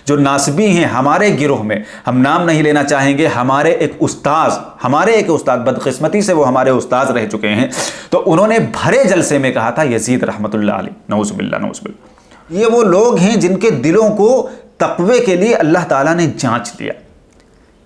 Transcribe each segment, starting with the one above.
जो नासबी हैं हमारे गिरोह में, हम नाम नहीं लेना चाहेंगे, हमारे एक उस्ताद बदकिस्मती से वो हमारे उस्ताद रह चुके हैं, तो उन्होंने भरे जलसे में कहा था यजीद रहमतुल्लाह अलैह, नऊज़ुबिल्लाह। ये वो लोग हैं जिनके दिलों को तक़वे के लिए अल्लाह ताला ने जांच लिया।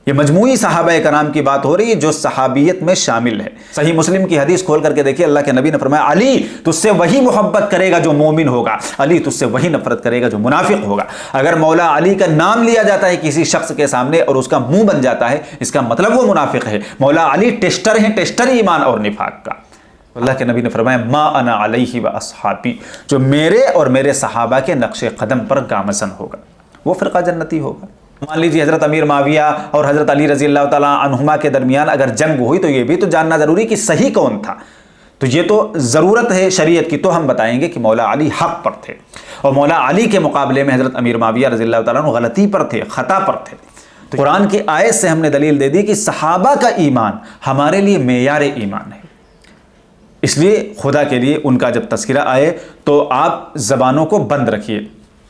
ये मजमूई सहाबा कराम की बात हो रही है जो सहाबियत में शामिल है। सही मुस्लिम की हदीस खोल करके देखिए, अल्लाह के नबी ने फरमाया अली तुझसे वही मोहब्बत करेगा जो मोमिन होगा, अली तुझसे वही नफरत करेगा जो मुनाफिक होगा। अगर मौला अली का नाम लिया जाता है किसी शख्स के सामने और उसका मुंह बन जाता है, इसका मतलब वो मुनाफिक है। मौला अली टेस्टर हैं, टेस्टर ईमान और निफाक का। अल्लाह के नबी ने फरमाया मा अना अलैहि व अस्हाबी, जो मेरे और मेरे सहाबा के नक्शे कदम पर गामसन होगा वो फ़िरक़ा जन्नती होगा। मान लीजिए हज़रत अमीर माविया और हज़रत अली रज़ी अल्लाह ताला अन्हुमा के दरमियान अगर जंग हुई तो ये भी तो जानना ज़रूरी कि सही कौन था। तो ये तो ज़रूरत है शरीयत की, तो हम बताएंगे कि मौला अली हक़ पर थे और मौला अली के मुकाबले में हज़रत अमीर माविया रज़ी अल्लाह ताला अन्हु गलती पर थे, ख़ता पर थे। तो कुरान की आयत से हमने दलील दे दी कि सहाबा का ईमान हमारे लिए मेयार ईमान है। इसलिए खुदा के लिए उनका जब तज़किरा आए तो आप ज़बानों को बंद रखिए।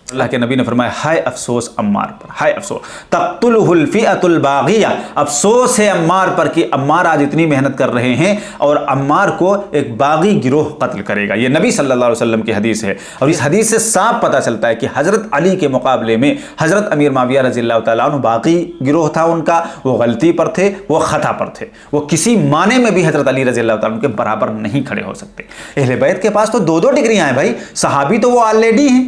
अल्लाह के नबी ने फरमाया हाय अफसोस अम्मार पर, हाय अफसोस तक़्तुलहुल फ़िअतुल बाग़िया, अफसोस है अम्मार पर कि अम्मार आज इतनी मेहनत कर रहे हैं और अम्मार को एक बागी गिरोह कत्ल करेगा। ये नबी सल्लल्लाहु अलैहि वसल्लम की हदीस है और इस हदीस से साफ पता चलता है कि हज़रत अली के मुकाबले में हज़रत अमीर माविया रज़ियल्लाहु ताला अन्हु बागी गिरोह था उनका, वो गलती पर थे, वो ख़ता पर थे, वो किसी माने में भी हज़रत अली रज़ियल्लाहु ताला अन्हु के बराबर नहीं खड़े हो सकते। अहले बैत के पास तो दो दो डिग्रियाँ हैं भाई, सहाबी तो वो ऑलरेडी हैं।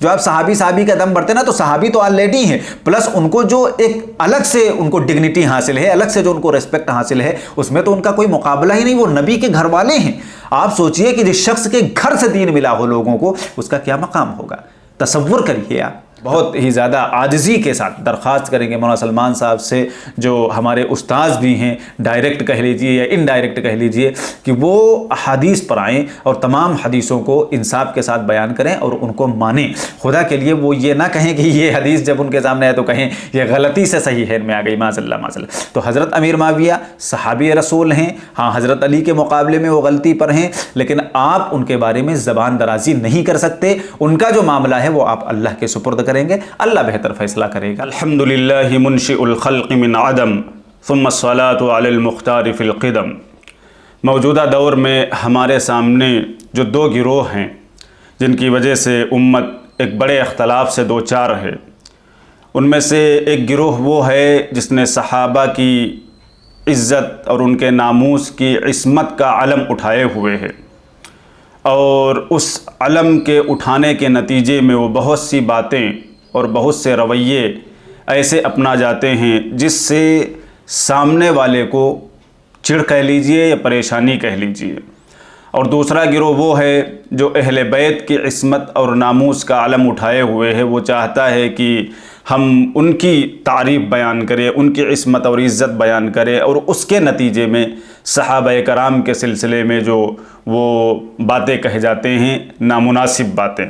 जो आप सहाबी का दम बढ़ते ना तो सहाबी तो ऑलरेडी हैं, प्लस उनको जो एक अलग से उनको डिग्निटी हासिल है, अलग से जो उनको रेस्पेक्ट हासिल है, उसमें तो उनका कोई मुकाबला ही नहीं, वो नबी के घर वाले हैं। आप सोचिए कि जिस शख्स के घर से दीन मिला हो लोगों को, उसका क्या मकाम होगा, तसव्वुर करिए आप। बहुत ही ज़्यादा आजिज़ी के साथ दरख्वास्त करेंगे मौलाना सलमान साहब से, जो हमारे उस्ताद भी हैं, डायरेक्ट कह लीजिए या इनडायरेक्ट कह लीजिए, कि वो हदीस पर आएँ और तमाम हदीसों को इंसाफ के साथ बयान करें और उनको मानें। खुदा के लिए वो ये ना कहें कि ये हदीस जब उनके सामने आए तो कहें ये गलती से सही है में आ गई, माज़ल्लाह माज़ल्लाह। तो हज़रत अमीर माविया सहाबी रसूल हैं, हाँ हज़रत अली के मुकाबले में वो गलती पर हैं, लेकिन आप उनके बारे में ज़बान दराजी नहीं कर सकते। उनका जो मामला है वो आप अल्लाह के सुपुर्द करेंगे, अल्लाह बेहतर फैसला करेगा। अल्हम्दुलिल्लाहि मुनशिउल खल्क़ मिन अदम सुम्मा अस्सलातु अलल मुख्तार फिल क़िदम। मौजूदा दौर में हमारे सामने जो दो गिरोह हैं जिनकी वजह से उम्मत एक बड़े अख्तलाफ से दो चार है, उनमें से एक गिरोह वो है जिसने सहाबा की इज़्ज़त और उनके नामूस की इस्मत का अलम उठाए हुए है और उस अलम के उठाने के नतीजे में वो बहुत सी बातें और बहुत से रवैये ऐसे अपना जाते हैं जिससे सामने वाले को चिढ़ कह लीजिए या परेशानी कह लीजिए। और दूसरा गिरोह वो है जो अहले बैत की इस्मत और नामूस का अलम उठाए हुए है, वो चाहता है कि हम उनकी तारीफ़ बयान करें, उनकी इस्मत और इज़्ज़त बयान करें और उसके नतीजे में सहाबा कराम के सिलसिले में जो वो बातें कहे जाते हैं, नामुनासिब बातें।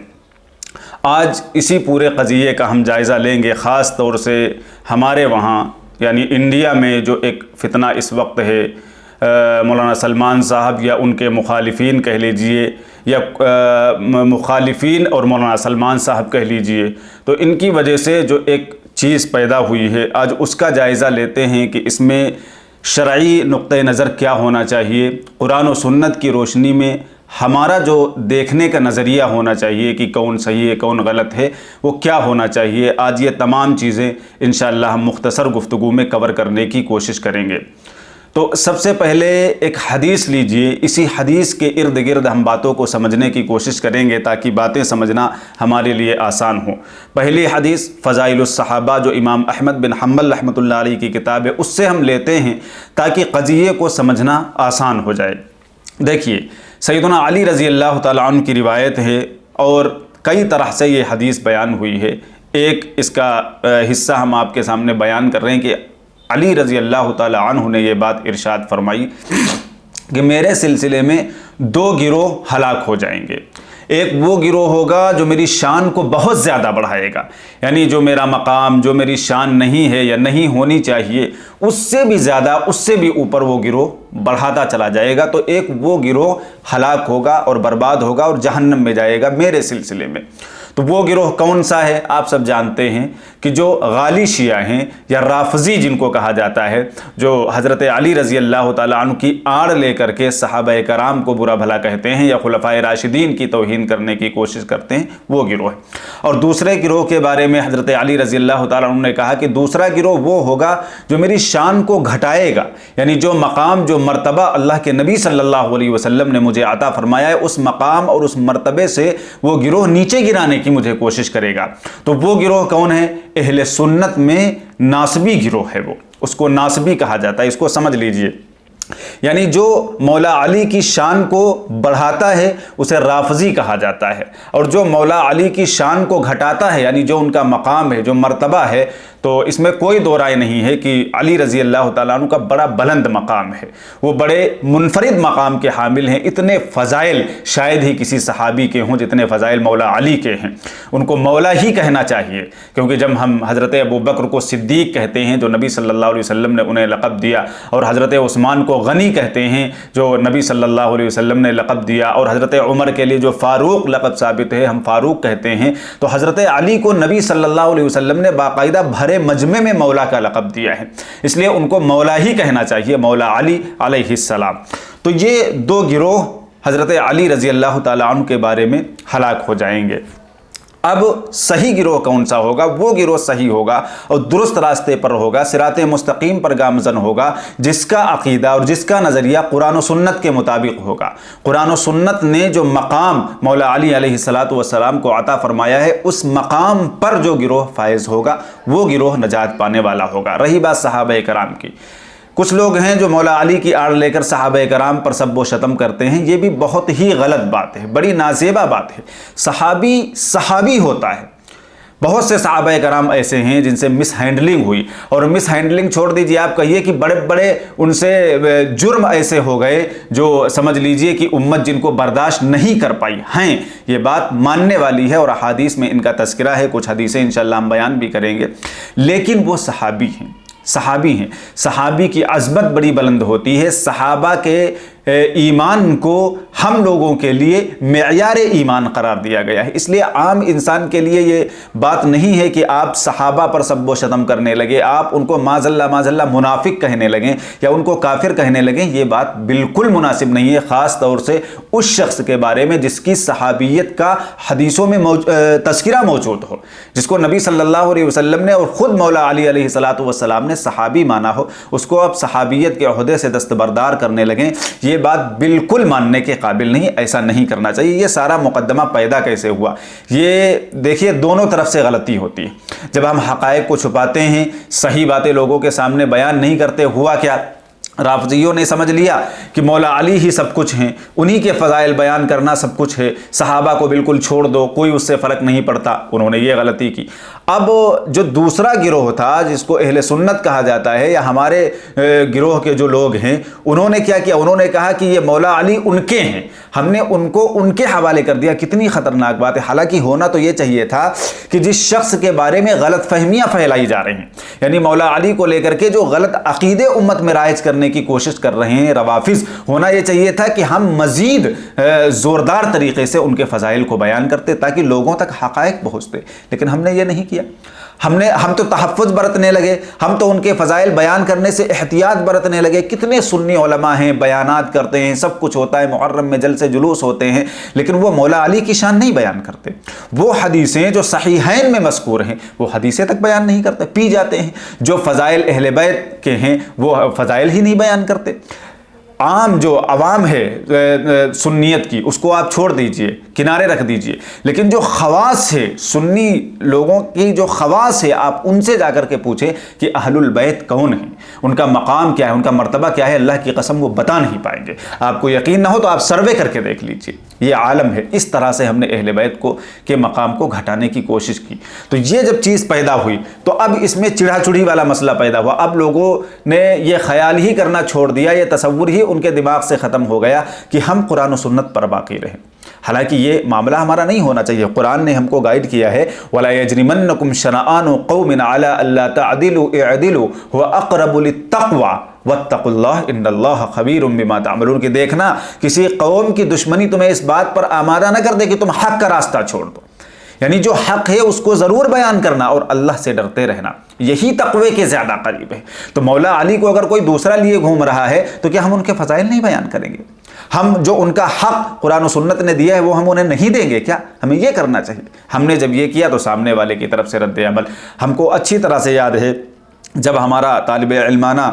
आज इसी पूरे क़ज़िये का हम जायज़ा लेंगे, ख़ास तौर से हमारे वहाँ यानी इंडिया में जो एक फ़ितना इस वक्त है, मौलाना सलमान साहब या उनके मुखालिफिन कह लीजिए या मुखालिफिन और मौलाना सलमान साहब कह लीजिए, तो इनकी वजह से जो एक चीज़ पैदा हुई है, आज उसका जायज़ा लेते हैं कि इसमें शरई नुक्ते नज़र क्या होना चाहिए, कुरान और सुन्नत की रोशनी में हमारा जो देखने का नज़रिया होना चाहिए कि कौन सही है कौन गलत है, वो क्या होना चाहिए। आज ये तमाम चीज़ें इंशाअल्लाह हम मुख्तसर गुफ्तगू में कवर करने की कोशिश करेंगे। तो सबसे पहले एक हदीस लीजिए, इसी हदीस के इर्द गिर्द हम बातों को समझने की कोशिश करेंगे ताकि बातें समझना हमारे लिए आसान हो। पहली हदीस फ़ज़ाइलुस सहाबा जो इमाम अहमद बिन हम्बल रहमतुल्लाह अलैह की किताब है, उससे हम लेते हैं ताकि क़ज़िये को समझना आसान हो जाए। देखिए सैयदना अली रज़ी अल्लाह ताला अन्हु की रिवायत है और कई तरह से ये हदीस बयान हुई है। एक इसका हिस्सा हम आपके सामने बयान कर रहे हैं कि अली रज़ी अल्लाह ताला अन्हु ने ये बात इरशाद फरमाई कि मेरे सिलसिले में दो गिरोह हलाक हो जाएंगे। एक वो गिरोह होगा जो मेरी शान को बहुत ज़्यादा बढ़ाएगा, यानी जो मेरा मकाम, जो मेरी शान नहीं है या नहीं होनी चाहिए, उससे भी ज़्यादा, उससे भी ऊपर वो गिरोह बढ़ाता चला जाएगा तो एक वो गिरोह हलाक होगा और बर्बाद होगा और जहन्नम में जाएगा मेरे सिलसिले में। तो वो गिरोह कौन सा है? आप सब जानते हैं कि जो गाली शिया हैं या राफजी जिनको कहा जाता है, जो हज़रत अली रज़ी अल्लाह ताला अन्हु की आड़ लेकर के सहाबा कराम को बुरा भला कहते हैं या खुलफाए राशिदीन की तौहीन करने की कोशिश करते हैं, वो गिरोह है। और दूसरे गिरोह के बारे में हज़रत अली रज़ी अल्लाह ताला अन्हु ने कहा कि दूसरा गिरोह वो होगा जो मेरी शान को घटाएगा, यानी जो मकाम जो मर्तबा अल्लाह के नबी सल्लल्लाहु अलैहि वसल्लम ने मुझे अता फरमाया है, उस मकाम और उस मर्तबे से वो गिरोह नीचे गिराने की मुझे कोशिश करेगा। तो वो गिरोह कौन है? अहले सुन्नत में नासबी गिरोह है, वो उसको नासबी कहा जाता है। इसको समझ लीजिए, यानी जो मौला अली की शान को बढ़ाता है उसे राफजी कहा जाता है, और जो मौला अली की शान को घटाता है, यानी जो उनका मकाम है, जो मर्तबा है, तो इसमें कोई दो राय नहीं है कि अली रज़ी अल्लाह ताला अन्हु का बड़ा बुलंद मकाम है, वो बड़े मुनफरिद मकाम के हामिल हैं। इतने फ़ज़ाइल शायद ही किसी सहाबी के हों जितने फ़ज़ाइल मौला अली के हैं। उनको मौला ही कहना चाहिए, क्योंकि जब हम हज़रत अबू बकर को सिद्दीक़ कहते हैं जो नबी सल्लल्लाहु अलैहि वसल्लम ने उन्हें लक़ब दिया, और हज़रत उस्मान को गनी कहते हैं जो नबी सल्लल्लाहु अलैहि वसल्लम ने लक़ब दिया, और हज़रत उमर के लिए जो फ़ारूक लक़ब साबित है हम फ़ारूक कहते हैं, तो हज़रत अली को नबी सल्लल्लाहु अलैहि वसल्लम ने बाकायदा भरे मजमे में मौला का लक़ब दिया है, इसलिए उनको मौला ही कहना चाहिए, मौला अली अलैहिस्सलाम। तो ये दो गिरोह हज़रत अली रज़ी अल्लाह ताला अन्हु के बारे में हलाक हो जाएंगे। अब सही गिरोह कौन सा होगा? वो गिरोह सही होगा और दुरुस्त रास्ते पर होगा, सिराते मुस्तकीम पर गामज़न होगा, जिसका अक़ीदा और जिसका नज़रिया कुरान और सुन्नत के मुताबिक होगा। कुरान और सुन्नत ने जो मकाम मौला अली अलैहिस्सलातु वस्सलाम को अता फरमाया है, उस मकाम पर जो गिरोह फायज़ होगा वो गिरोह नजात पाने वाला होगा। रही बात सहाबा कराम की, कुछ लोग हैं जो मौला अली की आड़ लेकर सहाबा कराम पर सब व शतम करते हैं, ये भी बहुत ही गलत बात है, बड़ी नाजेबा बात है। सहाबी होता है। बहुत से सहाबा कराम ऐसे हैं जिनसे मिस हैंडलिंग हुई, और मिस हैंडलिंग छोड़ दीजिए, आप कहिए कि बड़े बड़े उनसे जुर्म ऐसे हो गए जो समझ लीजिए कि उम्मत जिनको बर्दाश्त नहीं कर पाई हैं। ये बात मानने वाली है और अहादीस में इनका तज़किरा है, कुछ हदीसें इंशाअल्लाह हम बयान भी करेंगे, लेकिन वो सहाबी हैं, सहाबी हैं। सहाबी की अज़मत बड़ी बुलंद होती है। सहाबा के ईमान को हम लोगों के लिए मेयार ईमान करार दिया गया है, इसलिए आम इंसान के लिए ये बात नहीं है कि आप सहाबा पर सब व शतम करने लगे, आप उनको माज़ल्ला मुनाफिक कहने लगें या उनको काफिर कहने लगें। ये बात बिल्कुल मुनासिब नहीं है, ख़ास तौर से उस शख्स के बारे में जिसकी सहाबियत का हदीसों में तज़किरा मौजूद हो, जिसको नबी सल्लल्लाहु अलैहि वसल्लम ने और ख़ुद मौला अली अलैहिस्सलातु वस्सलाम ने सहाबी माना हो, उसको आप सहाबियत के ओहदे से दस्तबरदार करने लगें। ये बात बिल्कुल मानने के काबिल नहीं, ऐसा नहीं करना चाहिए। ये सारा मुकद्दमा पैदा कैसे हुआ, ये देखिए, दोनों तरफ से गलती होती है। जब हम हक़ाइक़ को छुपाते हैं, सही बातें लोगों के सामने बयान नहीं करते, हुआ क्या, राफ़ज़ियों ने समझ लिया कि मौला अली ही सब कुछ हैं, उन्हीं के फ़ज़ाइल बयान करना सब कुछ है, सहाबा को बिल्कुल छोड़ दो, कोई उससे फ़र्क नहीं पड़ता। उन्होंने ये गलती की। अब जो दूसरा गिरोह था जिसको अहले सुन्नत कहा जाता है या हमारे गिरोह के जो लोग हैं, उन्होंने क्या किया, उन्होंने कहा कि ये मौला अली उनके हैं, हमने उनको उनके हवाले कर दिया। कितनी ख़तरनाक बात है। हालांकि होना तो ये चाहिए था कि जिस शख्स के बारे में गलत फहमियाँ फैलाई जा रही हैं, यानी मौला अली को लेकर के जो गलत अक़ीदे उम्मत में राइज करने की कोशिश कर रहे हैं रवाफिज़, होना ये चाहिए था कि हम मज़ीद ज़ोरदार तरीक़े से उनके फ़ज़ाइल को बयान करते ताकि लोगों तक हक़ाइक़ पहुँचते, लेकिन हमने ये नहीं किया। हम तो तहफ़्फ़ुज़ बरतने लगे, हम तो उनके फ़ज़ाइल बयान करने से एहतियात बरतने लगे। कितने सुन्नी उलमा हैं, बयानात करते हैं, सब कुछ होता है, मुहर्रम में जलसे जुलूस होते हैं, लेकिन वो मौला अली की शान नहीं बयान करते। वो हदीसें जो सहीहैन में मज़कूर हैं वो हदीसें तक बयान नहीं करते, पी जाते हैं। जो फ़ज़ाइल अहले बैत के हैं वो फ़ज़ाइल ही नहीं बयान करते। आम जो अवाम है सुन्नियत की, उसको आप छोड़ दीजिए, किनारे रख दीजिए, लेकिन जो खवास है, सुन्नी लोगों की जो खवास है, आप उनसे जाकर के पूछें कि अहलुल बैत कौन है, उनका मकाम क्या है, उनका मर्तबा क्या है, अल्लाह की कसम वो बता नहीं पाएंगे। आपको यकीन ना हो तो आप सर्वे करके देख लीजिए, ये आलम है। इस तरह से हमने अहले बैत को के मकाम को घटाने की कोशिश की। तो ये जब चीज़ पैदा हुई तो अब इसमें चिढ़ा-चुढ़ी वाला मसला पैदा हुआ। अब लोगों ने ये ख्याल ही करना छोड़ दिया, ये तसव्वुर ही उनके दिमाग से ख़त्म हो गया कि हम कुरान और सुन्नत पर बाकी रहें। हालांकि ये मामला हमारा नहीं होना चाहिए। कुरान ने हमको गाइड किया है, वला यजरिमन्नकुम शनआनु कौमिन अला अल्ला तअदिलु इअदिलु हुवा अक़रबु लित्तक़वा वत्तकुल्लाह इन्नल्लाह खबीरुम बिमा तामलून, कि देखना किसी कौम की दुश्मनी तुम्हें इस बात पर आमादा न कर दे कि तुम हक का रास्ता छोड़ दो। यानी जो हक है उसको ज़रूर बयान करना और अल्लाह से डरते रहना, यही तक़वे के ज़्यादा करीब है। तो मौला अली को अगर कोई दूसरा लिए घूम रहा है तो क्या हम उनके फ़ज़ाइल नहीं बयान करेंगे? हम जो उनका हक कुरान और सुन्नत ने दिया है वो हम उन्हें नहीं देंगे क्या? हमें ये करना चाहिए। हमने जब ये किया तो सामने वाले की तरफ से रद्द अमल। हमको अच्छी तरह से याद है जब हमारा तालिब इल्माना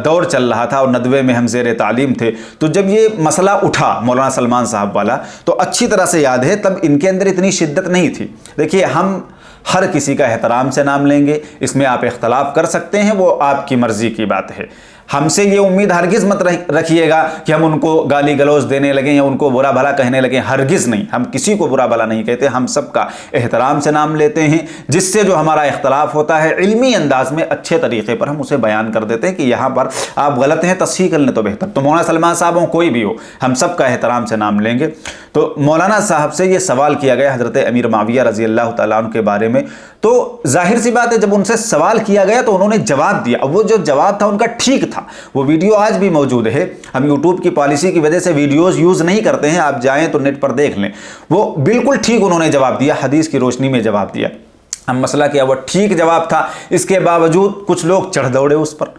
दौर चल रहा था और नदवे में हम ज़ेर तालीम थे, तो जब ये मसला उठा मौलाना सलमान साहब वाला, तो अच्छी तरह से याद है तब इनके अंदर इतनी शिद्दत नहीं थी। देखिए, हम हर किसी का एहतराम से नाम लेंगे, इसमें आप इख्तलाफ कर सकते हैं, वो आपकी मर्ज़ी की बात है। हमसे ये उम्मीद हरगिज़ मत रखिएगा कि हम उनको गाली गलौज देने लगें या उनको बुरा भला कहने लगें, हरगिज़ नहीं। हम किसी को बुरा भला नहीं कहते, हम सबका एहतराम से नाम लेते हैं, जिससे जो हमारा इख्तलाफ होता है इल्मी अंदाज में अच्छे तरीके पर हम उसे बयान कर देते हैं कि यहाँ पर आप गलत हैं, तस्हीह कर लें तो बेहतर। तो मौलाना सलमान साहब हो, कोई भी हो, हम सबका एहतराम से नाम लेंगे। तो मौलाना साहब से ये सवाल किया गया हज़रत अमीर माविया रज़ी अल्लाह तआला अन्हु के बारे में, तो जाहिर सी बात है जब उनसे सवाल किया गया तो उन्होंने जवाब दिया। अब वो जो जवाब था उनका ठीक था, वो वीडियो आज भी मौजूद है। हम यूट्यूब की पॉलिसी की वजह से वीडियोस यूज़ नहीं करते हैं, आप जाएं तो नेट पर देख लें। वो बिल्कुल ठीक उन्होंने जवाब दिया, हदीस की रोशनी में जवाब दिया। हम मसला किया, वो ठीक जवाब था, इसके बावजूद कुछ लोग चढ़ दौड़े उस पर।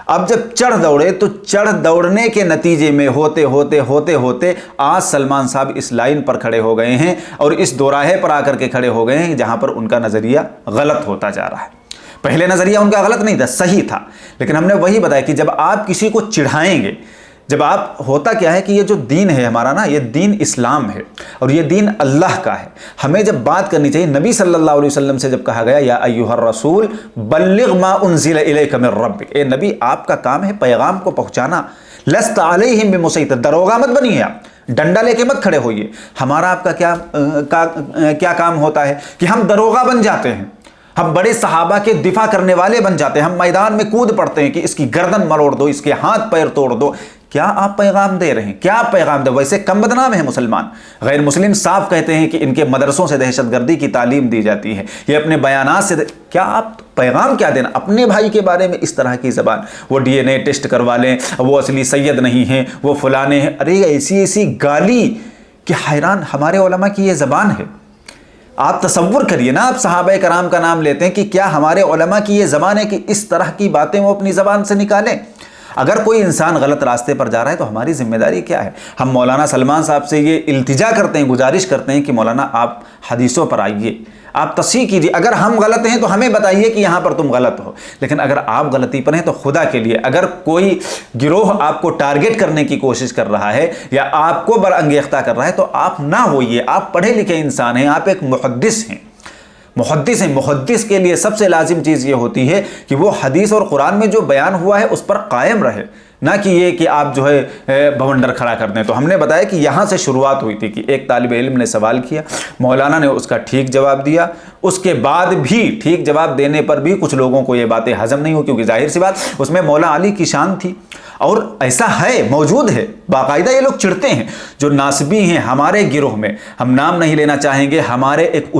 अब जब चढ़ दौड़े तो चढ़ दौड़ने के नतीजे में होते होते होते होते आज सलमान साहब इस लाइन पर खड़े हो गए हैं और इस दोराहे पर आकर के खड़े हो गए हैं जहां पर उनका नज़रिया गलत होता जा रहा है। पहले नज़रिया उनका गलत नहीं था, सही था, लेकिन हमने वही बताया कि जब आप किसी को चिढ़ाएंगे, जब आप, होता क्या है कि ये जो दीन है हमारा ना, ये दीन इस्लाम है और ये दीन अल्लाह का है। हमें जब बात करनी चाहिए, नबी सल्लल्लाहु अलैहि वसल्लम से जब कहा गया या अय्युहर रसूल बल्लिग मा उन्ज़िल इलैका मिर रब्बिक, ए नबी आपका काम है पैगाम को पहुंचाना, लस्त अलैहिम बिमुसैतिर, दरोगा मत बनिए आप, डंडा लेके मत खड़े होइए। हमारा आपका क्या काम होता है कि हम दरोगा बन जाते हैं, हम बड़े सहाबा के दिफा करने वाले बन जाते हैं, हम मैदान में कूद पड़ते हैं कि इसकी गर्दन मरोड़ दो, इसके हाथ पैर तोड़ दो। क्या आप पैगाम दे रहे हैं? क्या आप पैगाम दे? वैसे कम बदनाम है मुसलमान। गैर मुस्लिम साफ कहते हैं कि इनके मदरसों से दहशतगर्दी की तालीम दी जाती है, ये अपने बयानात से क्या आप पैगाम क्या देना? अपने भाई के बारे में इस तरह की ज़बान, वो DNA टेस्ट करवा लें, वो असली सैयद नहीं हैं, वो फलाने हैं, अरे ऐसी ऐसी गाली कि हैरान। हमारे उलमा की ये ज़बान है। आप तसव्वुर करिए ना, आप सहाबा कराम का नाम लेते हैं कि क्या हमारे उलमा की ये ज़बान है कि इस तरह की बातें वो अपनी ज़बान से निकालें? अगर कोई इंसान गलत रास्ते पर जा रहा है तो हमारी जिम्मेदारी क्या है? हम मौलाना सलमान साहब से ये इल्तिजा करते हैं, गुजारिश करते हैं कि मौलाना आप हदीसों पर आइए, आप तस्हीह कीजिए। अगर हम गलत हैं तो हमें बताइए कि यहाँ पर तुम गलत हो, लेकिन अगर आप गलती पर हैं तो खुदा के लिए, अगर कोई गिरोह आपको टारगेट करने की कोशिश कर रहा है या आपको बरअंगेख्ता कर रहा है तो आप ना होइए। आप पढ़े लिखे इंसान हैं, आप एक मुहद्दिस हैं, मुहद्दिस हैं। मुहद्दिस के लिए सबसे लाजिम चीज़ ये होती है कि वो हदीस और कुरान में जो बयान हुआ है उस पर कायम रहे, ना कि ये कि आप जो है बवंडर खड़ा कर दें। तो हमने बताया कि यहाँ से शुरुआत हुई थी कि एक तालिब इल्म ने सवाल किया, मौलाना ने उसका ठीक जवाब दिया, उसके बाद भी ठीक जवाब देने पर भी कुछ लोगों को ये बातें हजम नहीं हो, क्योंकि जाहिर सी बात उसमें मौला अली की शान थी। और ऐसा है, मौजूद है, बाकायदा ये लोग चिढ़ते हैं जो नासबी हैं हमारे गिरोह में। हम नाम नहीं लेना चाहेंगे, हमारे एक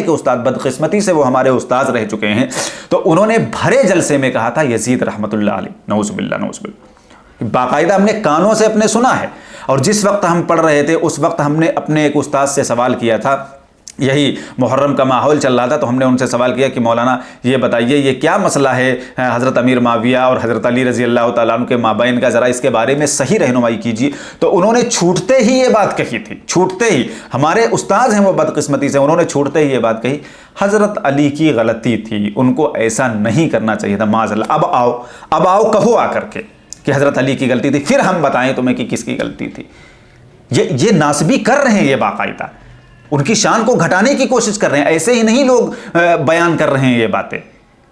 उस्ताद बदकिस्मती से वो हमारे उस्ताद रह चुके हैं, तो उन्होंने भरे जलसे में कहा था यजीद रहमतुल्लाह अलैह, नऊज़ुबिल्लाह नऊज़ुबिल्लाह, बाकायदा हमने कानों से अपने सुना है। और जिस वक्त हम पढ़ रहे थे उस वक्त हमने अपने एक उस्ताद से सवाल किया था, यही मुहर्रम का माहौल चल रहा था, तो हमने उनसे सवाल किया कि मौलाना ये बताइए ये क्या मसला है हज़रत अमीर माविया और हज़रत अली रज़ी अल्लाह तआला अन्हु के माबैन का, ज़रा इसके बारे में सही रहनुमाई कीजिए। तो उन्होंने छूटते ही ये बात कही थी, छूटते ही, हमारे उस्ताद हैं वो बदकिस्मती से, उन्होंने छूटते ही ये बात कही, हज़रत अली की गलती थी, उनको ऐसा नहीं करना चाहिए था, माज़अल्लाह। अब आओ कहो आकर के कि हज़रत अली की गलती थी, फिर हम बताएं तुम्हें कि किसकी गलती थी। ये नासबी कर रहे हैं, ये बाकायदा उनकी शान को घटाने की कोशिश कर रहे हैं। ऐसे ही नहीं लोग बयान कर रहे हैं ये बातें।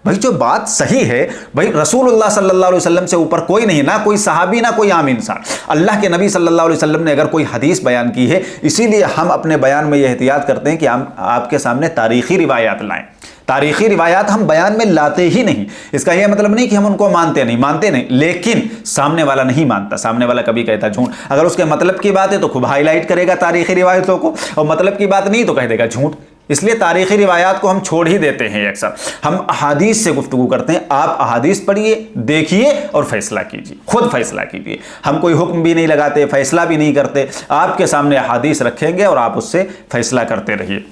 भाई जो बात सही है, भाई रसूलुल्लाह सल्लल्लाहु अलैहि वसल्लम से ऊपर कोई नहीं, ना कोई सहाबी ना कोई आम इंसान। अल्लाह के नबी सल्लल्लाहु अलैहि वसल्लम ने अगर कोई हदीस बयान की है, इसीलिए हम अपने बयान में यह एहतियात करते हैं कि हम आपके सामने तारीखी रिवायात लाएं। तारीखी रिवायात हम बयान में लाते ही नहीं। इसका यह मतलब नहीं कि हम उनको मानते नहीं, लेकिन सामने वाला नहीं मानता, सामने वाला कभी कहता झूठ। अगर उसके मतलब की बात है तो खूब हाईलाइट करेगा तारीखी रिवायतों को, और मतलब की बात नहीं तो कह देगा झूठ। इसलिए तारीख़ी रिवायात को हम छोड़ ही देते हैं। अक्सर हम अहादीस से गुफ्तगू करते हैं। आप अहादीस पढ़िए, देखिए और फैसला कीजिए, खुद फैसला कीजिए। हम कोई हुक्म भी नहीं लगाते, फैसला भी नहीं करते, आपके सामने अहादीस रखेंगे और आप उससे फैसला करते रहिए।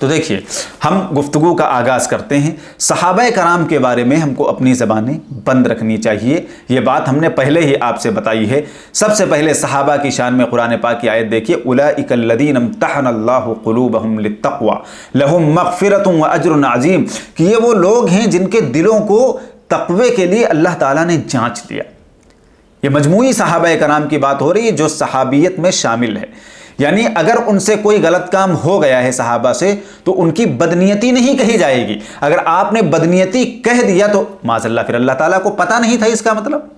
तो देखिए, हम गुफ्तगू का आगाज़ करते हैं। सहाबाए कराम के बारे में हमको अपनी ज़बानें बंद रखनी चाहिए। ये बात हमने पहले ही आपसे बताई है। सबसे पहले सहाबा की शान में कुरान पाक की आयत देखिए, उलाइकल्लज़ीना इम्तहनल्लाहु क़ुलूबहुम लित्तक़वा लहुम मग़फ़िरतुन व अज्रुन अज़ीम, कि ये वो लोग हैं जिनके दिलों को तक़वे के लिए अल्लाह ताला ने जाँच लिया। ये मजमूई सहाबाए कराम की बात हो रही है जो सहाबियत में शामिल है। यानी अगर उनसे कोई गलत काम हो गया है सहाबा से, तो उनकी बदनीयती नहीं कही जाएगी। अगर आपने बदनीयती कह दिया तो माज़अल्लाह फिर अल्लाह ताला को पता नहीं था इसका मतलब।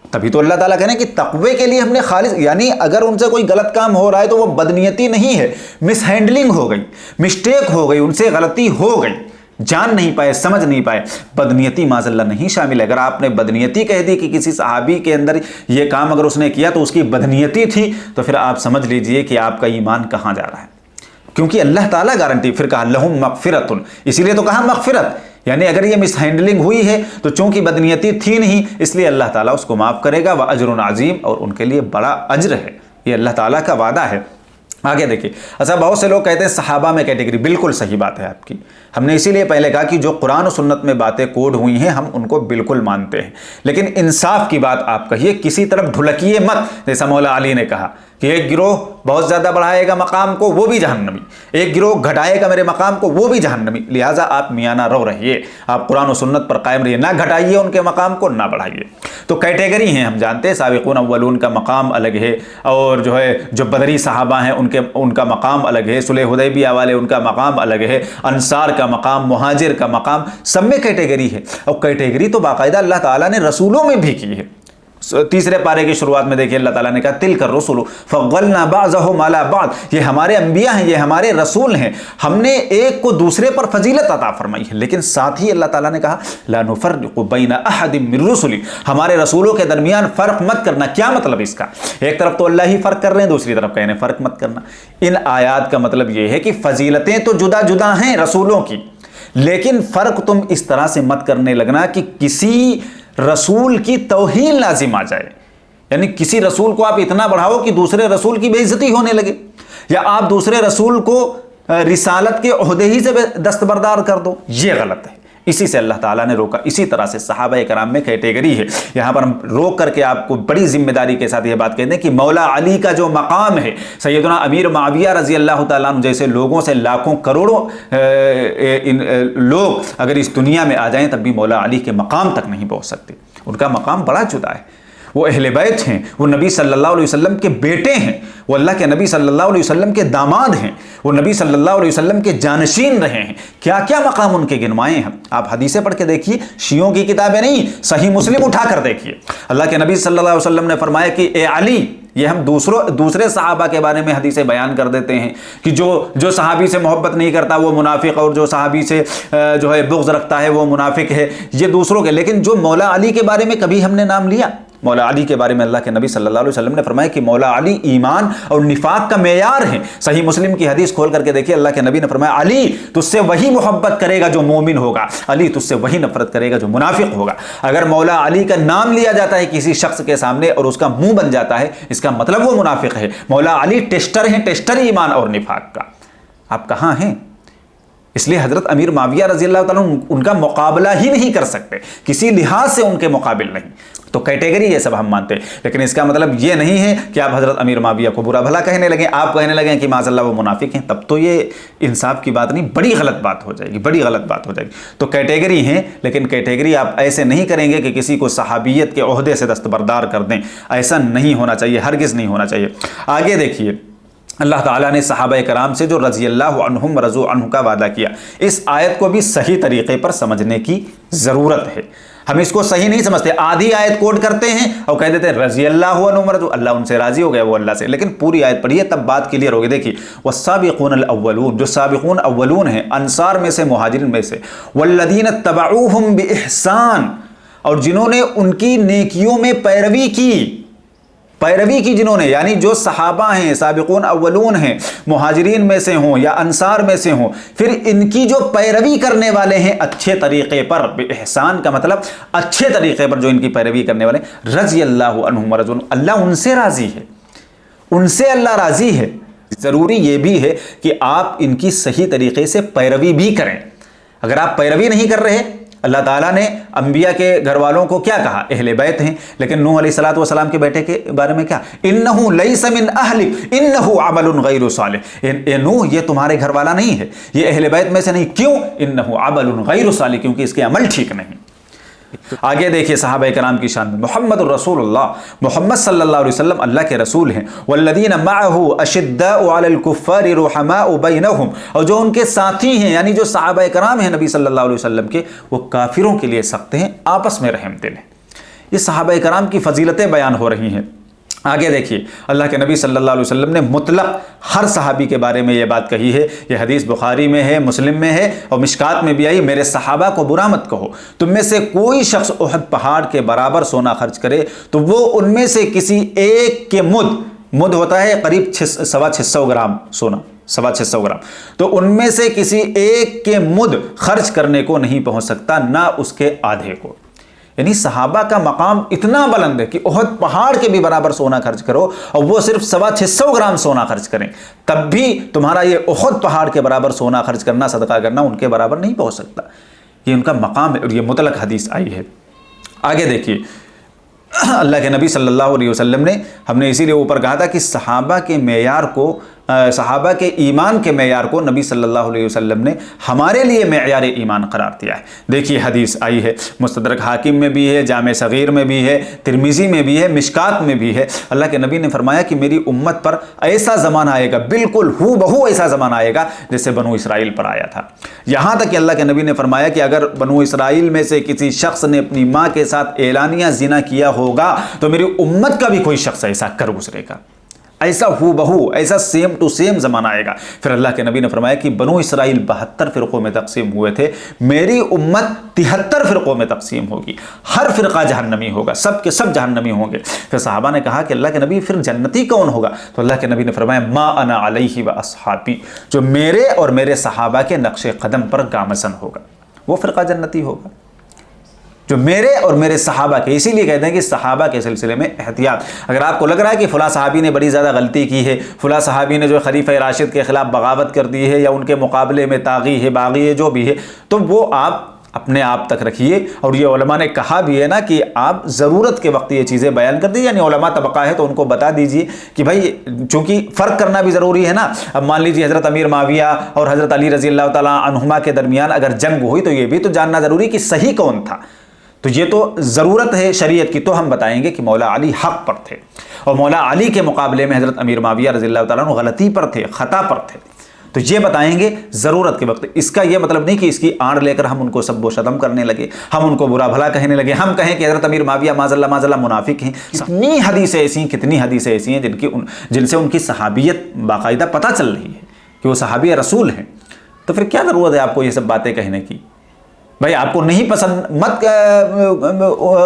तभी तो अल्लाह ताला कह रहे हैं कि तक़वे के लिए हमने खालिस, यानी अगर उनसे कोई गलत काम हो रहा है तो वो बदनीयती नहीं है, मिसहैंडलिंग हो गई, मिस्टेक हो गई, उनसे गलती हो गई, जान नहीं पाए, समझ नहीं पाए। बदनीयती माज़अल्लाह नहीं शामिल है। अगर आपने बदनीयती कह दी कि किसी सहाबी के अंदर ये काम अगर उसने किया तो उसकी बदनीयती थी, तो फिर आप समझ लीजिए कि आपका ईमान कहाँ जा रहा है। क्योंकि अल्लाह ताला गारंटी, फिर कहा लहुम मग़फ़िरतुन, इसीलिए तो कहा मग़फ़िरत। यानी अगर ये मिसहैंडलिंग हुई है तो चूंकि बदनीयती थी नहीं, इसलिए अल्लाह ताला उसको माफ़ करेगा। व अज्रुन अज़ीम, और उनके लिए बड़ा अज्र है, ये अल्लाह ताला का वादा है। आगे देखिए, अच्छा बहुत से लोग कहते हैं सहाबा में कैटेगरी, बिल्कुल सही बात है आपकी। हमने इसीलिए पहले कहा कि जो कुरान और सुन्नत में बातें कोड हुई हैं हम उनको बिल्कुल मानते हैं, लेकिन इंसाफ की बात आप कहिए, किसी तरफ ढुलकिए मत। जैसा मौला अली ने कहा कि एक गिरोह बहुत ज़्यादा बढ़ाएगा मकाम को, वो भी जहन्नमी, एक गिरोह घटाएगा मेरे मकाम को, वो भी जहन्नमी। लिहाजा आप मियाना रो रहिए, आप कुरान और सुन्नत पर कायम रहिए, ना घटाइए उनके मकाम को, ना बढ़ाइए। तो कैटेगरी हैं, हम जानते हैं साबिक़ून अव्वलून का मकाम अलग है, और जो है जो बदरी सहाबा हैं उनका मकाम अलग है, सुलह हुदैबिया वाले उनका मकाम अलग है, अंसार का मकाम, मुहाजिर का मकाम, सब में कैटेगरी है। और कैटेगरी तो बाकायदा अल्लाह ताला ने रसूलों में भी की है। तीसरे पारे की शुरुआत में देखिए अल्लाह ताला ने कहा तिल कर रसूल फ़ग़्वलना बअज़हुम अला बअज़, ये हमारे अंबिया हैं, ये हमारे रसूल हैं, हमने एक को दूसरे पर फजीलत अता फरमाई है। लेकिन साथ ही अल्लाह ताला ने कहा ला नुफ़र्रिक़ु बैना अहदिम मिन रुसुली, हमारे रसूलों के दरमियान फ़र्क मत करना। क्या मतलब इसका? एक तरफ तो अल्लाह ही फ़र्क कर रहे हैं, दूसरी तरफ कह रहे हैं फ़र्क मत करना। इन आयात का मतलब यह है कि फजीलतें तो जुदा जुदा हैं रसूलों की, लेकिन फ़र्क तुम इस तरह से मत करने लगना कि किसी रसूल की तौहीन लाजिम आ जाए। यानी किसी रसूल को आप इतना बढ़ाओ कि दूसरे रसूल की बेइज्जती होने लगे, या आप दूसरे रसूल को रिसालत के ओहदे ही से दस्तबरदार कर दो, ये गलत है। इसी से अल्लाह ताला ने रोका। इसी तरह से सहाबा कराम में कैटेगरी है। यहाँ पर हम रोक करके आपको बड़ी जिम्मेदारी के साथ ये बात कहते हैं कि मौला अली का जो मकाम है, सैयदना अमीर मुआविया रज़ी अल्लाह ताला अन्हु जैसे लोगों से लाखों करोड़ों लोग अगर इस दुनिया में आ जाएं तब भी मौला अली के मकाम तक नहीं पहुँच सकते। उनका मकाम बड़ा जुदा है। वो अहले बैत हैं, वो नबी सल्लल्लाहु अलैहि वसल्लम के बेटे हैं, वो अल्लाह के नबी सल्लल्लाहु अलैहि वसल्लम के दामाद हैं, वो नबी सल्लल्लाहु अलैहि वसल्लम के जानशीन रहे हैं। क्या क्या मकाम उनके गिनवाए हैं। आप हदीसें पढ़ के देखिए, शियों की किताबें नहीं, सही मुस्लिम उठा कर देखिए। अल्लाह के नबी सल्लल्लाहु अलैहि वसल्लम ने फरमाया कि ए अली, ये हम दूसरे सहाबा के बारे में हदीसें बयान कर देते हैं कि जो सहाबी से मोहब्बत नहीं करता वो मुनाफिक, और जो सहाबी से जो है बुग़्ज़ रखता है वो मुनाफिक है, ये दूसरों के। लेकिन जो मौला अली के बारे में कभी हमने नाम लिया? मौला अली के बारे में अल्लाह के नबी सल्लल्लाहु अलैहि वसल्लम ने फरमाया कि मौला अली ईमान और निफाक का मेयार है। सही मुस्लिम की हदीस खोल करके देखिए, अल्लाह के नबी ने फरमाया अली तुझसे वही मोहब्बत करेगा जो मोमिन होगा, अली तुझसे वही नफरत करेगा जो मुनाफिक होगा। अगर मौला अली का नाम लिया जाता है किसी शख्स के सामने और उसका मुंह बन जाता है, इसका मतलब वो मुनाफिक है। मौला अली टेस्टर हैं, टेस्टर ईमान और निफाक का। आप कहाँ हैं? इसलिए हजरत अमीर मुआविया रज़ी अल्लाह ताला उनका मुकाबला ही नहीं कर सकते, किसी लिहाज से उनके मुकाबिल नहीं। तो कैटेगरी ये सब हम मानते हैं, लेकिन इसका मतलब ये नहीं है कि आप हजरत अमीर मुआविया को बुरा भला कहने लगे, आप कहने लगे कि माज़अल्लाह वो मुनाफिक हैं। तब तो ये इंसाफ की बात नहीं, बड़ी गलत बात हो जाएगी, बड़ी गलत बात हो जाएगी। तो कैटेगरी हैं, लेकिन कैटेगरी आप ऐसे नहीं करेंगे कि किसी को सहाबियत के ओहदे से दस्तबरदार कर दें। ऐसा नहीं होना चाहिए, हरगिज़ नहीं होना चाहिए। आगे देखिए, अल्लाह ताला ने सहाबा कराम से जो रज़ी अल्लाह अन्हुम रज़ू अन्हु का वादा किया, इस आयत को भी सही तरीके पर समझने की ज़रूरत है। हम इसको सही नहीं समझते, आधी आयत कोट करते हैं और कह देते हैं रज़ी अल्लाह अन्हुम रज़ू, अल्लाह उनसे राज़ी हो गया, वो अल्लाह से। लेकिन पूरी आयत पढ़िए तब बात क्लियर होगी। देखिए, वस्साबिक़ूनल अव्वलून, जो साबिक़ून अव्वलून हैं अंसार में से, मुहाजिरिन में से, वल्लज़ीना तबऊहुम बिइहसान, और जिन्होंने उनकी नेकियों में पैरवी की, पैरवी की जिन्होंने, यानी जो सहाबा हैं, साबिकून अव्वलून हैं, मुहाजिरीन में से हों या अंसार में से हों, फिर इनकी जो पैरवी करने वाले हैं अच्छे तरीके पर, एहसान का मतलब अच्छे तरीके पर जो इनकी पैरवी करने वाले, रज़ी अल्लाहु अन्हुम व रज़ू, अल्लाह उनसे राज़ी है, उनसे अल्लाह राज़ी है। ज़रूरी ये भी है कि आप इनकी सही तरीके से पैरवी भी करें। अगर आप पैरवी नहीं कर रहे, अल्लाह ताला ने अंबिया के घर वालों को क्या कहा, अहले बैत हैं, लेकिन नूह अलैहिस्सलातु वस्सलाम के बेटे के बारे में क्या, इन्नहु लैसा मिन अहलिक इन्नहु अमलुन गैरु सालिह, ये नूह ये तुम्हारे घर वाला नहीं है, ये अहले बैत में से नहीं। क्यों? इन्नहु अमलुन गैरु सालिह, क्योंकि इसके अमल ठीक नहीं। आगे देखिए साहबा कराम की शान में, मुहम्मदुर रसूलुल्लाह, मोहम्मद सल्लल्लाहु अलैहि वसल्लम अल्लाह के रसूल हैं। वल्लदीना मअहु अशिद्दाउ अलल कुफ्फारि रुहमाउ बैनहुम, और जो उनके साथी हैं यानी जो साहबा कराम हैं नबी सल्लल्लाहु अलैहि वसल्लम के, वो काफिरों के लिए सख्त हैं, आपस में रहम दिल हैं। ये साहबा कराम की फजीलतें बयान हो रही हैं। आगे देखिए अल्लाह के नबी सल्लल्लाहु अलैहि वसल्लम ने मुतलक हर सहाबी के बारे में ये बात कही है। ये हदीस बुखारी में है, मुस्लिम में है और मिशकात में भी आई, मेरे सहाबा को बुरा मत कहो, तुम में से कोई शख्स उहद पहाड़ के बराबर सोना खर्च करे तो वो उनमें से किसी एक के मुद होता है करीब 600 ग्राम सोना, 650 ग्राम, तो उनमें से किसी एक के मुद खर्च करने को नहीं पहुंच सकता, ना उसके आधे को। यानी सहाबा का मकाम इतना बुलंद है कि उहद पहाड़ के भी बराबर सोना खर्च करो और वो सिर्फ 650 ग्राम सोना खर्च करें, तब भी तुम्हारा ये उहद पहाड़ के बराबर सोना खर्च करना, सदका करना उनके बराबर नहीं पहुंच सकता। ये उनका मकाम है और ये मुतलक हदीस आई है। आगे देखिए अल्लाह के नबी सल्लल्लाहु अलैहि वसल्लम ने, हमने इसीलिए ऊपर कहा था कि सहाबा के मेयार को, सहाबा के ईमान के मेयार को नबी सल्लल्लाहु अलैहि वसल्लम ने हमारे लिए मेयार ईमान करार दिया है। देखिए हदीस आई है, मुस्तदरक हाकिम में भी है, जामे सगीर में भी है, तिरमिजी में भी है, मिशकात में भी है। अल्लाह के नबी ने फरमाया कि मेरी उम्मत पर ऐसा ज़माना आएगा, बिल्कुल हूबहू ऐसा ज़माना आएगा जैसे बनु इसराइल पर आया था। यहाँ तक कि अल्लाह के नबी ने फरमाया कि अगर बनु इसराइल में से किसी शख्स ने अपनी माँ के साथ एलानिया जिना किया होगा तो मेरी उम्मत का भी कोई शख्स ऐसा कर गुजरेगा। ऐसा हूबहू, ऐसा सेम टू सेम ज़माना आएगा। फिर अल्लाह के नबी ने फरमाया कि बनु इसराइल 72 फ़िरक़ों में तकसीम हुए थे, मेरी उम्मत 73 फ़िरक़ों में तकसीम होगी, हर फ़िरक़ा जहन्नमी होगा, सब के सब जहन्नमी होंगे। फिर सहाबा ने कहा कि अल्लाह के नबी फिर जन्नती कौन होगा? तो अल्लाह के नबी ने फरमाया मा अना अलैहि व अस्हाबी, जो मेरे और मेरे सहाबा के नक्शे कदम पर गामसन होगा, वो फ़िरक़ा जन्नती होगा, जो मेरे और मेरे सहाबा के। इसीलिए कहते हैं कि सहाबा के सिलसिले में एहतियात। अगर आपको लग रहा है कि फ़ुला सहाबी ने बड़ी ज़्यादा गलती की है, फ़ुला सहाबी ने जो खलीफा राशिद के ख़िलाफ़ बगावत कर दी है या उनके मुकाबले में तागी है, बागी है, जो भी है, तो वो आप अपने आप तक रखिए। और ये उलमा ने कहा भी है ना कि आप ज़रूरत के वक्त ये चीज़ें बयान कर दीजिए, यानी उलमा तबका है तो उनको बता दीजिए कि भाई चूँकि फ़र्क करना भी ज़रूरी है ना। अब मान लीजिए हज़रत अमीर माविया और हज़रत अली रज़ी अल्लाह ताला अन्हुमा के दरमियान अगर जंग हुई तो ये भी तो जानना ज़रूरी कि सही कौन था। तो ये तो ज़रूरत है शरीयत की, तो हम बताएंगे कि मौला अली हक़ पर थे और मौला अली के मुकाबले में हज़रत अमीर माविया रज़ी अल्लाह ताला अन्हु गलती पर थे, ख़ता पर थे। तो ये बताएंगे ज़रूरत के वक्त। इसका ये मतलब नहीं कि इसकी आड़ लेकर हम उनको सब्बो शतम करने लगे, हम उनको बुरा भला कहने लगे, हम कहें कि हज़रत अमीर माविया माज़ल्ला मुनाफिक हैं। कितनी हदीसें ऐसी हैं, कितनी हदीसें ऐसी हैं जिनसे उनकी सहाबियत बाकायदा पता चल रही है कि वो सहाबी रसूल हैं। तो फिर क्या ज़रूरत है आपको ये सब बातें कहने की? भाई आपको नहीं पसंद, मत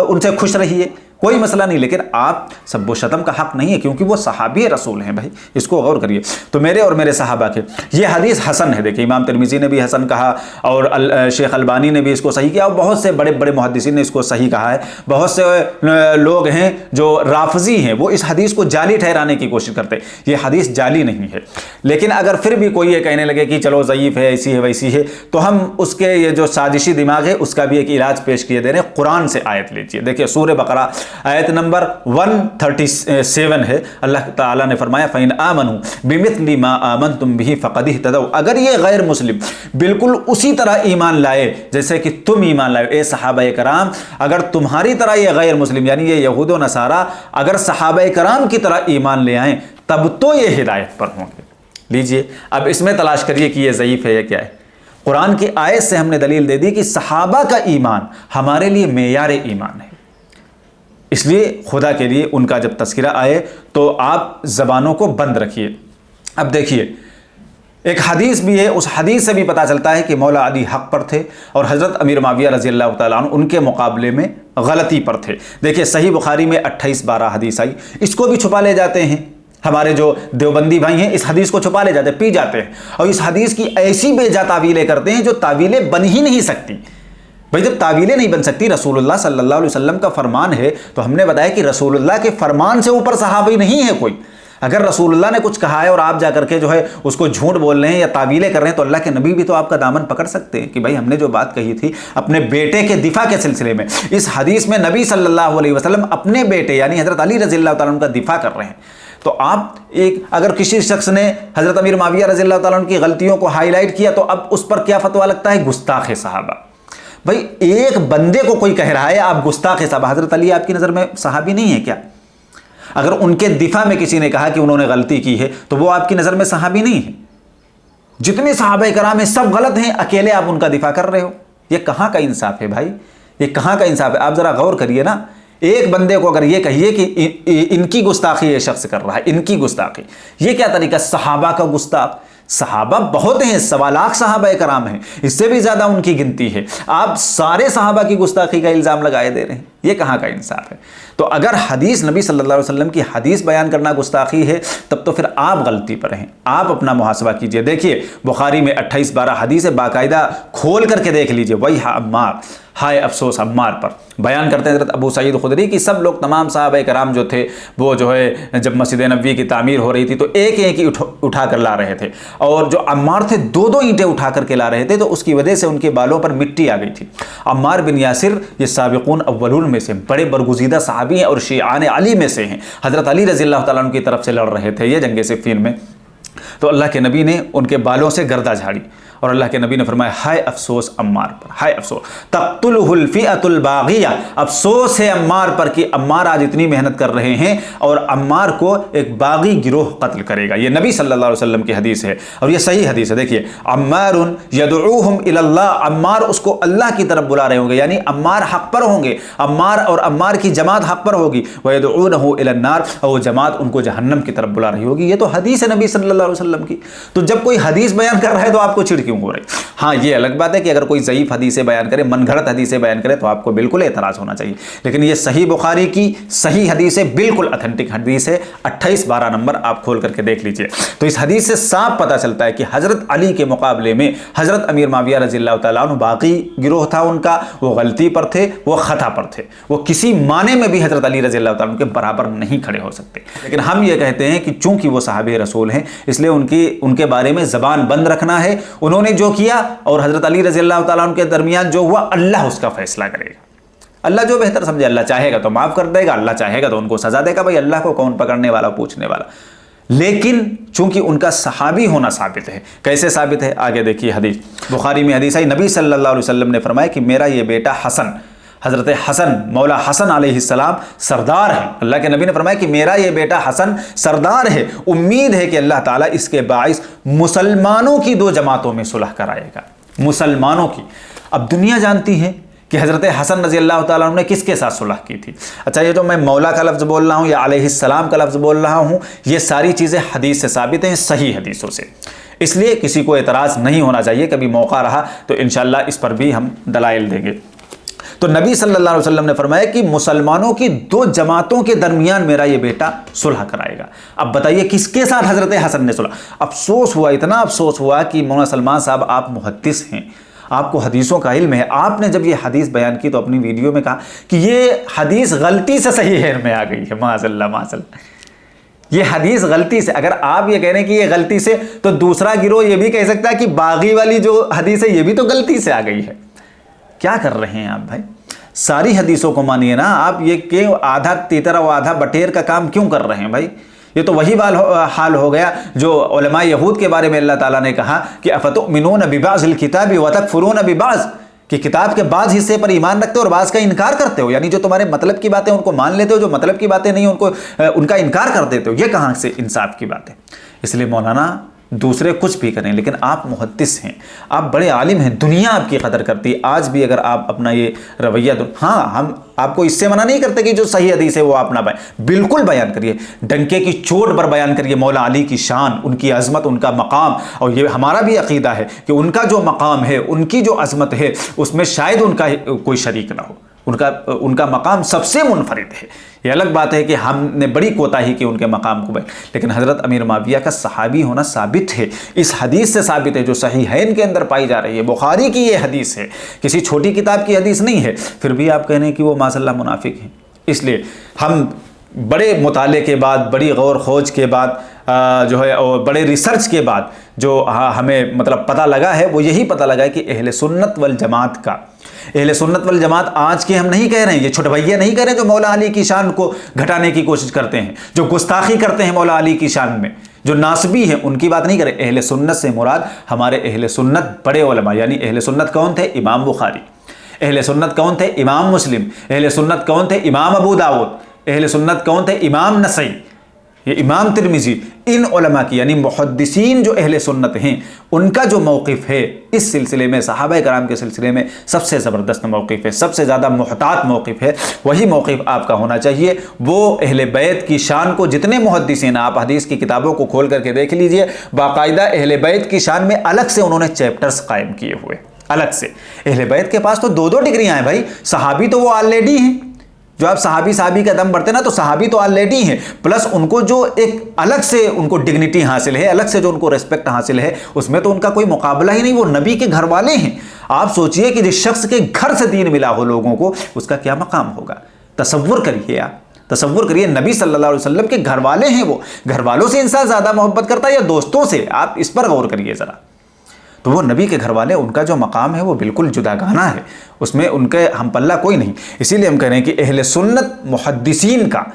उनसे खुश रहिए, कोई मसला नहीं, लेकिन आप सब्बो शतम का हक़ नहीं है क्योंकि वो सहाबी रसूल हैं। भाई इसको गौर करिए। तो मेरे और मेरे सहाबा के, ये हदीस हसन है। देखिए इमाम तिरमिज़ी ने भी हसन कहा और शेख अलबानी ने भी इसको सही किया और बहुत से बड़े बड़े मुहद्दिसीन ने इसको सही कहा है। बहुत से लोग हैं जो राफजी हैं, वो इस हदीस को जाली ठहराने की कोशिश करते हैं। ये हदीस जाली नहीं है, लेकिन अगर फिर भी कोई ये कहने लगे कि चलो ज़ईफ़ है, ऐसी है वैसी है, तो हम उसके ये जो साजिशी दिमाग है उसका भी एक इलाज पेश किए दे रहे हैं। कुरान से आयत लीजिए, देखिए सूरह बकरा आयत नंबर 137 है। अल्लाह ताला ने फरमाया फ़इन आमनू बिमिथली मा आमनतुम बिही फ़क़द इहतदौ, अगर ये गैर मुस्लिम बिल्कुल उसी तरह ईमान लाए जैसे कि तुम ईमान लाए, ए सहाबा कराम, अगर तुम्हारी तरह ये गैर मुस्लिम यानी ये यहूद व नसारा अगर सहाबा कराम की तरह ईमान ले आएँ तब तो ये हिदायत पर होंगे। लीजिए अब इसमें तलाश करिए कि ये ज़ईफ़ है या क्या है। कुरान की आयत से हमने दलील दे दी कि सहाबा का ईमान हमारे लिए मेयार ईमान है, इसलिए खुदा के लिए उनका जब तज़किरा आए तो आप ज़बानों को बंद रखिए। अब देखिए एक हदीस भी है, उस हदीस से भी पता चलता है कि मौला अली हक पर थे और हज़रत अमीर माविया रज़ी अल्लाह तआला अन्हु उनके मुकाबले में गलती पर थे। देखिए सही बुखारी में 28-12 हदीस आई, इसको भी छुपा ले जाते हैं हमारे जो देवबंदी भाई हैं, इस हदीस को छुपा ले जाते हैं, पी जाते हैं और इस हदीस की ऐसी बेजा तावीलें करते हैं जो तावीलें बन ही नहीं सकती। भाई जब तावीलें नहीं बन सकती, रसूलुल्लाह सल्लल्लाहु अलैहि वसल्लम का फरमान है, तो हमने बताया कि रसूलुल्लाह के फरमान से ऊपर सहाबी नहीं है कोई। अगर रसूलुल्लाह ने कुछ कहा है और आप जाकर के जो है उसको झूठ बोल रहे हैं या तावीलें कर रहे हैं, तो अल्लाह के नबी भी तो आपका दामन पकड़ सकते हैं कि भाई हमने जो बात कही थी अपने बेटे के दिफा के सिलसिले में, इस हदीस में नबी सल्लल्लाहु अलैहि वसल्लम अपने बेटे यानी हज़रत अली रज़ियल्लाहु तआला अन्हु का दिफा कर रहे हैं। तो आप एक अगर किसी शख्स ने हज़रत अमीर माविया रज़ियल्लाहु तआला अन्हु की गलतियों को हाईलाइट किया, तो अब उस पर क्या फतवा लगता है? गुस्ताखे सहाबा। भाई एक बंदे को कोई कह रहा है आप गुस्ताखे सहाबा, हज़रत अली आपकी नज़र में सहाबी नहीं है क्या? अगर उनके दिफा में किसी ने कहा कि उन्होंने गलती की है, तो वो आपकी नज़र में सहाबी नहीं है। जितने सहाबा कराम हैं सब गलत हैं, अकेले आप उनका दिफा कर रहे हो। ये कहाँ का इंसाफ है भाई? ये कहाँ का इंसाफ है? आप ज़रा गौर करिए ना। एक बंदे को अगर ये कहिए कि इनकी गुस्ताखी ये शख्स कर रहा है, इनकी गुस्ताखी, ये क्या तरीका? सहाबा का गुस्ताख, सहाबा बहुत हैं, 1.25 लाख सहाबा कराम हैं, इससे भी ज़्यादा उनकी गिनती है। आप सारे सहाबा की गुस्ताखी का इल्ज़ाम लगाए दे रहे हैं, ये कहाँ का इंसाफ है? तो अगर हदीस नबी सल्लल्लाहु अलैहि वसल्लम की हदीस बयान करना गुस्ताखी है, तब तो फिर आप गलती पर हैं। आप अपना मुहासबा कीजिए। देखिए बुखारी में 28-12 हदीस है, बाकायदा खोल करके देख लीजिए। वही अम्मार, हाय अफसोस अम्मार पर बयान करते हैं हज़रत अबू सईद खुदरी की सब लोग तमाम सहाबा कराम जो थे वो जो है जब मस्जिद नबवी की तामीर हो रही थी तो एक एक ही उठा कर ला रहे थे, और जो अम्मार थे 2-2 ईंटें उठा करके ला रहे थे, तो उसकी वजह से उनके बालों पर मिट्टी आ गई थी। अम्मार बिन यासिर ये साबिक़ून अव्वलून में से बड़े बरगुज़ीदा सहाबी हैं और शिआन अली में से हैं। हज़रत अली रज़ियल्लाहु तआला अन्हु की तरफ से लड़ रहे थे ये जंग सिफ़ीन में, तो अल्लाह के नबी ने उनके बालों से गर्दा झाड़ी और अल्लाह के नबी ने फरमाया हाय अफसोस अम्मार पर, हाय अफसोस, तक़्तुलहुल फ़िअतुल बाग़िया, अफसोस है अम्मार पर कि अम्मार आज इतनी मेहनत कर रहे हैं और अम्मार को एक बागी गिरोह कत्ल करेगा। ये नबी सल्लल्लाहु अलैहि वसल्लम की हदीस है और ये सही हदीस है। देखिए अम्मारुन यदऊहुम इलल्लाह, अम्मार उसको अल्लाह की तरफ बुला रहे होंगे, यानी अम्मार हक पर होंगे, अम्मार और अम्मार की जमात हक पर होगी। व यदऊनहु इलन्नार, और वो जमात उनको जहन्नम की तरफ बुला रही होगी। ये तो हदीस है नबी सल्लल्लाहु अलैहि वसल्लम की। तो जब कोई हदीस बयान कर रहा है तो आपको चिढ़ क्यों हो रही? हाँ ये अलग बात है कि अगर कोई ज़ईफ़ हदीसें बयान करे, मनगढ़ंत हदीसें बयान करे, तो आपको बिल्कुल एतराज़ होना चाहिए। लेकिन ये सही बुखारी की सही हदीस है, बिल्कुल ऑथेंटिक हदीस है। 28-12 नंबर आप खोल करके देख लीजिए। तो इस हदीस से साफ पता चलता है कि हज़रत अली के मुकाबले में हज़रत अमीर माविया रज़ियल्लाहु तआला अन्हु बाकी गिरोह था उनका, वो गलती पर थे, वो ख़ता पर थे, वो किसी माने में भी हज़रत अली रज़ियल्लाहु तआला अन्हु के बराबर नहीं खड़े हो सकते। लेकिन हम ये कहते हैं कि चूँकि वो सहाबे रसूल हैं, इसलिए उनके बारे में ज़बान बंद रखना है। उन्होंने जो किया और हज़रत अली रज़ियल्लाहु तआला अन्हु के दरमियान जो हुआ, अल्लाह उसका फैसला करेगा। अल्लाह जो बेहतर समझे, अल्लाह चाहेगा तो माफ़ कर देगा, अल्लाह चाहेगा तो उनको सज़ा देगा। भाई अल्लाह को कौन पकड़ने वाला, पूछने वाला। लेकिन चूंकि उनका सहाबी होना साबित है। कैसे साबित है? आगे देखिए हदीस। बुखारी में हदीस आई, नबी सल्लल्लाहु अलैहि वसल्लम ने फरमाया कि मेरा ये बेटा हसन, हज़रत हसन मौला हसन अलैहिस्सलाम सरदार है। अल्लाह के नबी ने फरमाया कि मेरा ये बेटा हसन सरदार है, उम्मीद है कि अल्लाह ताला इसके बाइस मुसलमानों की 2 जमातों में सुलह कराएगा। मुसलमानों की, अब दुनिया जानती है कि हज़रत हसन रज़ी अल्लाह ताला अन्हु ने किसके साथ सुलह की थी। अच्छा ये जो मैं मौला का लफ्ज़ बोल रहा हूँ या अलैहिस्सलाम का लफ्ज़ बोल रहा हूँ, ये सारी चीज़ें हदीस से साबित हैं, सही हदीसों से, इसलिए किसी को एतराज़ नहीं होना चाहिए। कभी मौका रहा तो इंशाअल्लाह इस पर भी हम दलाइल देंगे। तो नबी सल्लल्लाहु अलैहि वसल्लम ने फरमाया कि मुसलमानों की 2 जमातों के दरमियान मेरा ये बेटा सुलह कराएगा। अब बताइए किसके साथ हज़रत हसन ने सुलह? अफसोस हुआ, इतना अफसोस हुआ कि मौलाना सलमान साहब आप मुहद्दिस हैं, आपको हदीसों का इल्म है, आपने जब ये हदीस बयान की तो अपनी वीडियो में कहा कि ये हदीस गलती से सही है में आ गई है। माज़अल्लाह माज़अल्लाह, ये हदीस गलती से, अगर आप ये कह रहे हैं कि ये गलती से, तो दूसरा गिरोह ये भी कह सकता है कि बागी वाली जो हदीस है ये भी तो गलती से आ गई है। क्या कर रहे हैं आप भाई? सारी हदीसों को मानिए ना आप, ये क्यों आधा तीतर और आधा बटेर का काम क्यों कर रहे हैं भाई? ये तो वही हाल हो गया जो उलमा यहूद के बारे में अल्लाह ताला ने कहा कि अफतुमिनून बिबाज़िल किताबि व तकफुरून बिबाज़, कि किताब के बाद हिस्से पर ईमान रखते हो और बाज़ का इनकार करते हो, यानी जो तुम्हारे मतलब की बातें उनको मान लेते हो, जो मतलब की बातें नहीं उनको उनका इनकार कर देते हो। ये कहाँ से इंसाफ की बात है? इसलिए मौलाना दूसरे कुछ भी करें, लेकिन आप मुहद्दिस हैं, आप बड़े आलिम हैं, दुनिया आपकी कदर करती है। आज भी अगर आप अपना ये रवैया हाँ, हम आपको इससे मना नहीं करते कि जो सही हदीस है वो आप ना बिल्कुल बयान करिए, डंके की चोट पर बयान करिए मौला अली की शान, उनकी अजमत, उनका मकाम। और ये हमारा भी अकीदा है कि उनका जो मकाम है, उनकी जो अजमत है, उसमें शायद उनका कोई शरीक ना हो, उनका मकाम सबसे मुनफरिद है। ये अलग बात है कि हमने बड़ी कोताही की उनके मकाम को, लेकिन हज़रत अमीर माविया का सहाबी होना साबित है, इस हदीस से साबित है जो सहीहैन के अंदर पाई जा रही है। बुखारी की ये हदीस है, किसी छोटी किताब की हदीस नहीं है, फिर भी आप कह रहे हैं कि वो माशअल्लाह मुनाफिक हैं। इसलिए हम बड़े मुताले के बाद, बड़ी गौर खोज के बाद जो है, और बड़े रिसर्च के बाद जो हमें मतलब पता लगा है, वो यही पता लगा है कि अहले सुन्नत वल जमात का, अहले सुन्नत वल जमात आज के हम नहीं कह रहे हैं, ये छोटे भैया नहीं कह रहे हैं जो मौला अली की शान को घटाने की कोशिश करते हैं, जो गुस्ताखी करते हैं मौला अली की शान में, जो नासबी हैं, उनकी बात नहीं करें। अहले सुन्नत से मुराद हमारे अहले सुन्नत बड़े उलमा, यानी अहले सुन्नत कौन थे? इमाम बुखारी। अहले सुन्नत कौन थे? इमाम मुस्लिम। अहले सुन्नत कौन थे? इमाम अबू दाऊद। अहले सुन्नत कौन थे? इमाम नसई, ये इमाम तिरमिजी। इन उलमा की यानी मुहद्दिसीन जो अहले सुन्नत हैं, उनका जो मौक़िफ़ है इस सिलसिले में, सहाबा कराम के सिलसिले में सबसे ज़बरदस्त मौक़िफ़ है, सबसे ज़्यादा मुहतात मौक़िफ़ है, वही मौक़िफ़ आपका होना चाहिए। वो अहले बैत की शान को, जितने मुहद्दिसीन, आप हदीस की किताबों को खोल करके देख लीजिए, बाकायदा अहले बैत की शान में अलग से उन्होंने चैप्टर्स कायम किए हुए, अलग से। अहले बैत के पास तो 2-2 डिग्रियाँ हैं भाई, सहाबी तो वो ऑलरेडी हैं, जो आप सहाबी का दम बढ़ते ना, तो सहाबी तो ऑलरेडी हैं, प्लस उनको जो एक अलग से उनको डिग्निटी हासिल है, अलग से जो उनको रिस्पेक्ट हासिल है, उसमें तो उनका कोई मुकाबला ही नहीं, वो नबी के घर वाले हैं। आप सोचिए कि जिस शख्स के घर से दीन मिला हो लोगों को, उसका क्या मकाम होगा, तसव्वुर करिए आप, तसव्वुर करिए। नबी सल्लल्लाहु अलैहि वसल्लम के घर वाले हैं, वो घर वालों से इंसान ज़्यादा मोहब्बत करता है या दोस्तों से? आप इस पर गौर करिए ज़रा। तो वो नबी के घर वाले, उनका जो मकाम है वो बिल्कुल जुदागाना है, उसमें उनके हम पल्ला कोई नहीं। इसीलिए हम कह रहे हैं कि अहले सुन्नत मुहद्दिसीन का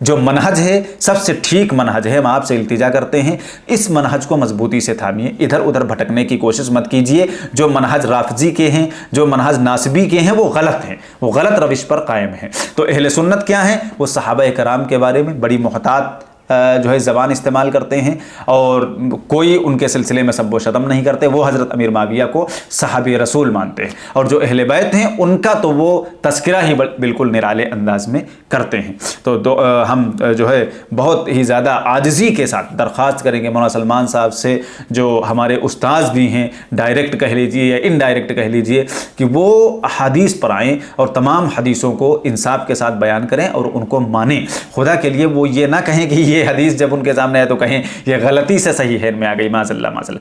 जो मनहज है सबसे ठीक मनहज है। हम आपसे इल्तिजा करते हैं, इस मनहज को मजबूती से थामिए, इधर उधर भटकने की कोशिश मत कीजिए। जो मनहज राफजी के हैं, जो मनहज नासबी के हैं, वो गलत हैं, वो गलत रविश पर कायम हैं। तो अहले सुन्नत क्या हैं? वो सहाबा कराम के बारे में बड़ी मुहतात जो है ज़बान इस्तेमाल करते हैं, और कोई उनके सिलसिले में सब्बो शतम नहीं करते। वो हज़रत अमीर माविया को सहाबी रसूल मानते हैं, और जो अहले बैत हैं उनका तो वो तस्करा ही बिल्कुल निराले अंदाज में करते हैं। तो हम जो है बहुत ही ज़्यादा आजिज़ी के साथ दरख्वास्त करेंगे मौलाना सलमान साहब से, जो हमारे उस्ताद भी हैं, डायरेक्ट कह लीजिए या इनडायरेक्ट कह लीजिए, कि वो हदीस पर आएँ और तमाम हदीसों को इंसाफ के साथ बयान करें और उनको मानें। खुदा के लिए वो ये ना कहें कि ये हदीस जब उनके सामने है तो कहें ये गलती से सही है में आ गई, माज़अल्लाह माज़अल्लाह।